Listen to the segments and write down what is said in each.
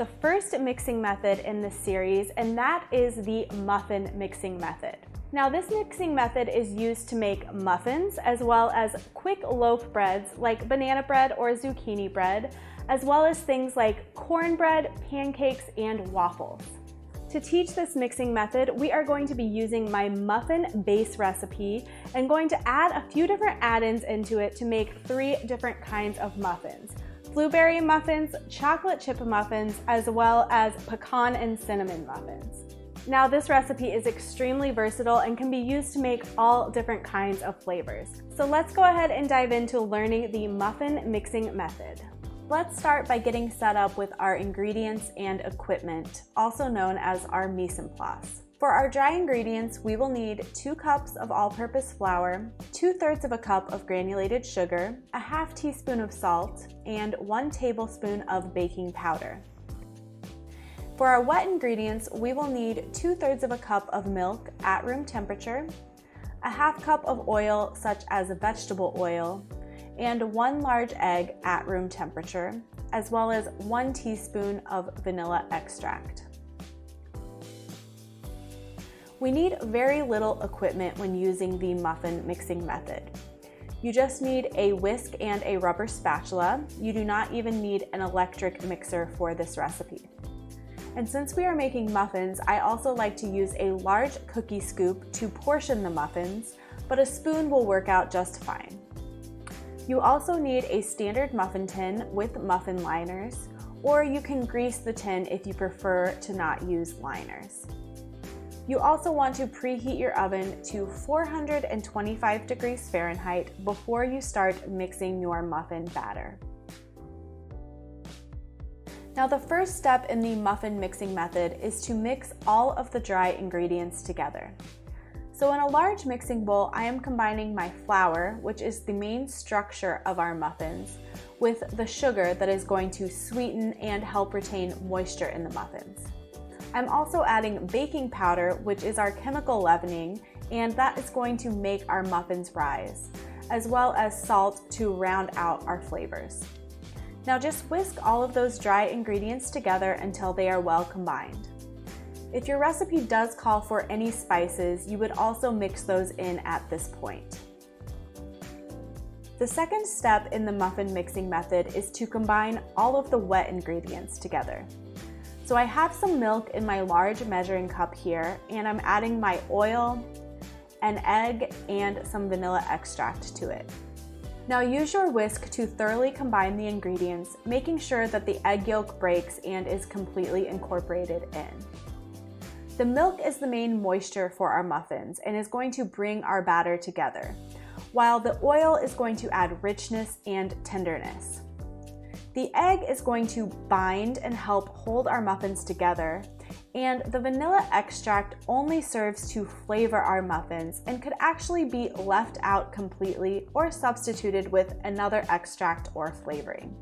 the first mixing method in this series, and that is the muffin mixing method. Now, this mixing method is used to make muffins as well as quick loaf breads like banana bread or zucchini bread, as well as things like cornbread, pancakes, and waffles. To teach this mixing method, we are going to be using my muffin base recipe and going to add a few different add-ins into it to make 3 different kinds of muffins: blueberry muffins, chocolate chip muffins, as well as pecan and cinnamon muffins. Now, this recipe is extremely versatile and can be used to make all different kinds of flavors. So let's go ahead and dive into learning the muffin mixing method. Let's start by getting set up with our ingredients and equipment, also known as our mise en place. For our dry ingredients, we will need 2 cups of all-purpose flour, 2/3 of a cup of granulated sugar, a ½ teaspoon of salt, and 1 tablespoon of baking powder. For our wet ingredients, we will need 2/3 of a cup of milk at room temperature, a ½ cup of oil such as vegetable oil, and 1 large egg at room temperature, as well as 1 teaspoon of vanilla extract. We need very little equipment when using the muffin mixing method. You just need a whisk and a rubber spatula. You do not even need an electric mixer for this recipe. And since we are making muffins, I also like to use a large cookie scoop to portion the muffins, but a spoon will work out just fine. You also need a standard muffin tin with muffin liners, or you can grease the tin if you prefer to not use liners. You also want to preheat your oven to 425 degrees Fahrenheit before you start mixing your muffin batter. Now, the first step in the muffin mixing method is to mix all of the dry ingredients together. So in a large mixing bowl, I am combining my flour, which is the main structure of our muffins, with the sugar that is going to sweeten and help retain moisture in the muffins. I'm also adding baking powder, which is our chemical leavening, and that is going to make our muffins rise, as well as salt to round out our flavors. Now just whisk all of those dry ingredients together until they are well combined. If your recipe does call for any spices, you would also mix those in at this point. The second step in the muffin mixing method is to combine all of the wet ingredients together. So I have some milk in my large measuring cup here, and I'm adding my oil, an egg, and some vanilla extract to it. Now use your whisk to thoroughly combine the ingredients, making sure that the egg yolk breaks and is completely incorporated in. The milk is the main moisture for our muffins and is going to bring our batter together, while the oil is going to add richness and tenderness. The egg is going to bind and help hold our muffins together, and the vanilla extract only serves to flavor our muffins and could actually be left out completely or substituted with another extract or flavoring.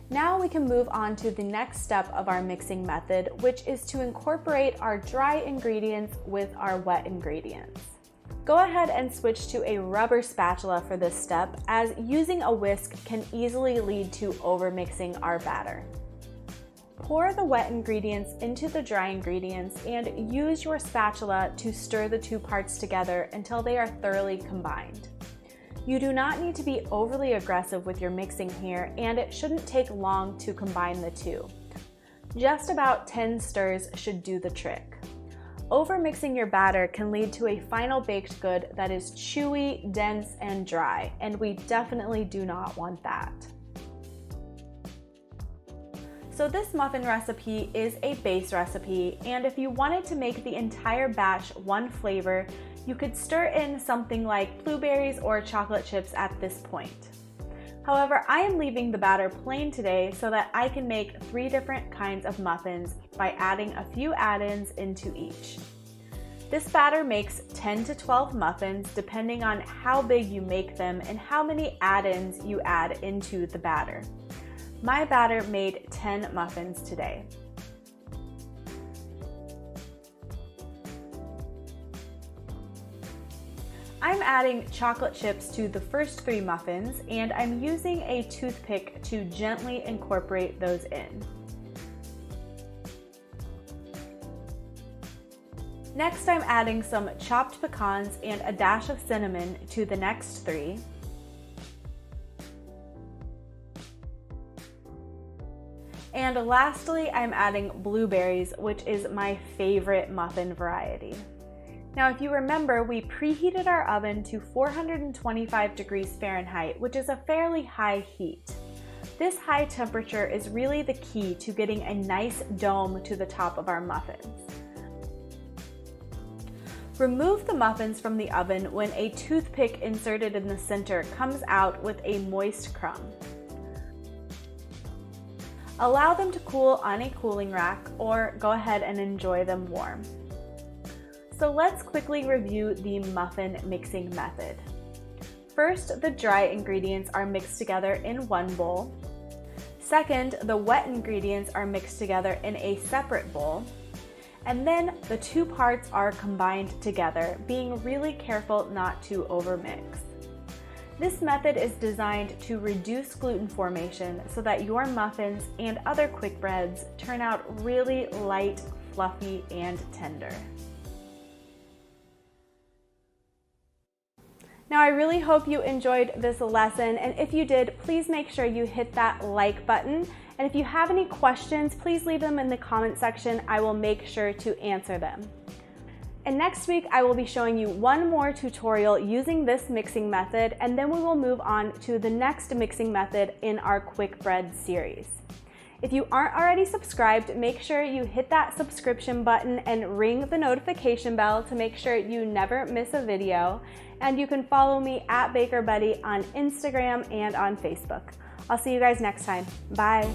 Now we can move on to the next step of our mixing method, which is to incorporate our dry ingredients with our wet ingredients. Go ahead and switch to a rubber spatula for this step, as using a whisk can easily lead to overmixing our batter. Pour the wet ingredients into the dry ingredients and use your spatula to stir the 2 parts together until they are thoroughly combined. You do not need to be overly aggressive with your mixing here, and it shouldn't take long to combine the 2. Just about 10 stirs should do the trick. Overmixing your batter can lead to a final baked good that is chewy, dense, and dry, and we definitely do not want that. So this muffin recipe is a base recipe, and if you wanted to make the entire batch one flavor, you could stir in something like blueberries or chocolate chips at this point. However, I am leaving the batter plain today so that I can make 3 different kinds of muffins by adding a few add-ins into each. This batter makes 10 to 12 muffins depending on how big you make them and how many add-ins you add into the batter. My batter made 10 muffins today. I'm adding chocolate chips to the first 3 muffins, and I'm using a toothpick to gently incorporate those in. Next, I'm adding some chopped pecans and a dash of cinnamon to the next 3. And lastly, I'm adding blueberries, which is my favorite muffin variety. Now, if you remember, we preheated our oven to 425 degrees Fahrenheit, which is a fairly high heat. This high temperature is really the key to getting a nice dome to the top of our muffins. Remove the muffins from the oven when a toothpick inserted in the center comes out with a moist crumb. Allow them to cool on a cooling rack or go ahead and enjoy them warm. So let's quickly review the muffin mixing method. First, the dry ingredients are mixed together in one bowl. Second, the wet ingredients are mixed together in a separate bowl. And then the 2 parts are combined together, being really careful not to overmix. This method is designed to reduce gluten formation so that your muffins and other quick breads turn out really light, fluffy, and tender. Now, I really hope you enjoyed this lesson, and if you did, please make sure you hit that like button. And if you have any questions, please leave them in the comment section. I will make sure to answer them. And next week, I will be showing you one more tutorial using this mixing method, and then we will move on to the next mixing method in our quick bread series. If you aren't already subscribed, make sure you hit that subscription button and ring the notification bell to make sure you never miss a video. And you can follow me at Baker Betty on Instagram and on Facebook. I'll see you guys next time. Bye.